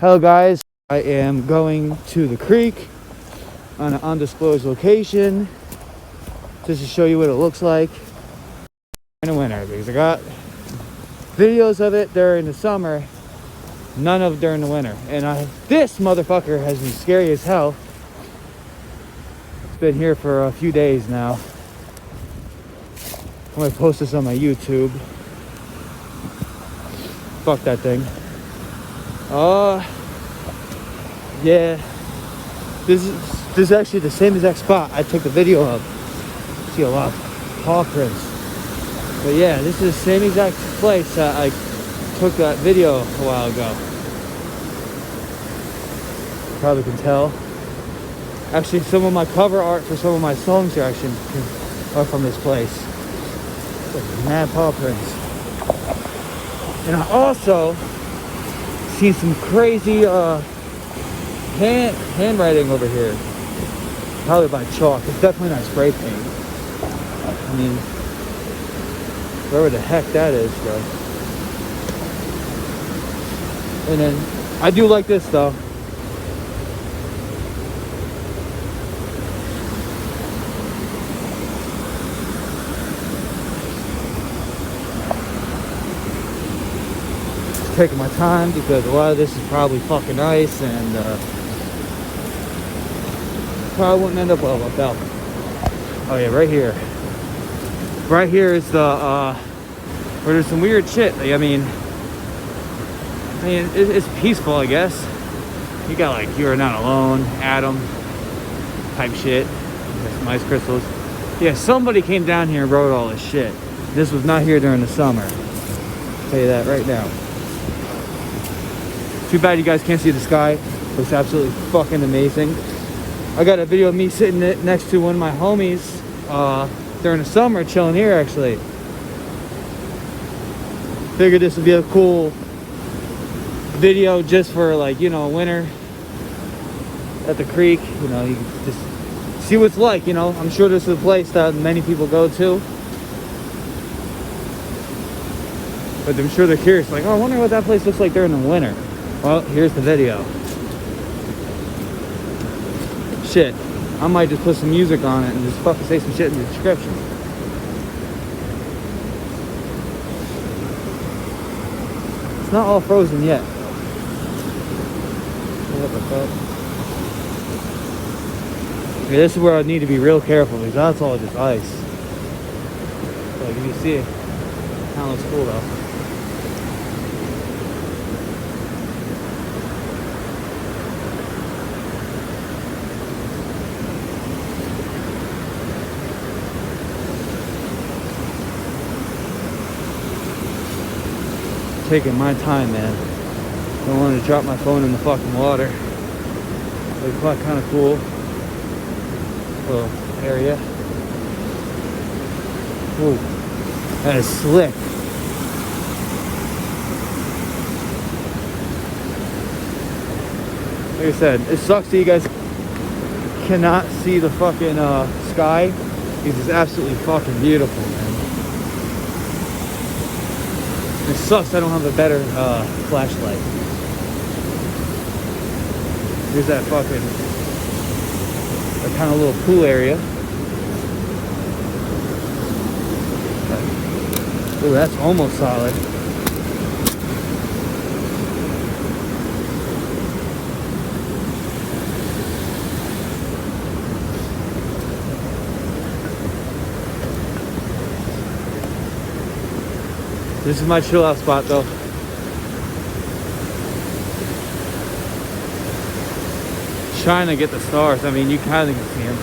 Hello guys, I am going to the creek on an undisclosed location just to show you what it looks like in the winter, because I got videos of it during the summer, none of it during the winter. And this motherfucker has been scary as hell. It's been here for a few days now. I'm gonna post this on my YouTube. Fuck that thing. Yeah, this is actually the same exact spot I took the video of. See a lot of paw prints. But yeah, this is the same exact place that I took that video a while ago. Probably can tell. Actually, some of my cover art for some of my songs are from this place. Like mad paw prints. And I also seen some crazy handwriting over here. Probably by chalk. It's definitely not spray paint. I mean, wherever the heck that is, bro. And then I do like this though. Just taking my time because a lot of this is probably fucking ice and probably wouldn't end up well with my belt. Oh yeah, right here. Right here is the where there's some weird shit. I mean, it's peaceful, I guess. You got like You Are Not Alone, Adam type shit. There's some ice crystals. Yeah, somebody came down here and wrote all this shit. This was not here during the summer. I'll tell you that right now. Too bad you guys can't see the sky. It looks absolutely fucking amazing. I got a video of me sitting next to one of my homies during the summer, chilling here actually. Figured this would be a cool video just for, like, you know, winter at the creek. You know, you can just see what it's like, you know. I'm sure this is a place that many people go to. But I'm sure they're curious, like, oh, I wonder what that place looks like during the winter. Well, here's the video. Shit, I might just put some music on it and just fucking say some shit in the description. It's not all frozen yet. What the fuck? Yeah, this is where I need to be real careful because that's all just ice. Like, if you see it, kind of looks cool though. Taking my time, man. Don't want to drop my phone in the fucking water. It's kind of cool little area. Ooh, that is slick. Like I said, it sucks that you guys cannot see the fucking sky because it's absolutely fucking beautiful, man. It sucks I don't have a better flashlight. Here's that fucking that kind of little pool area. Ooh, that's almost solid. This is my chill out spot though. Trying to get the stars. I mean, you kind of can see them.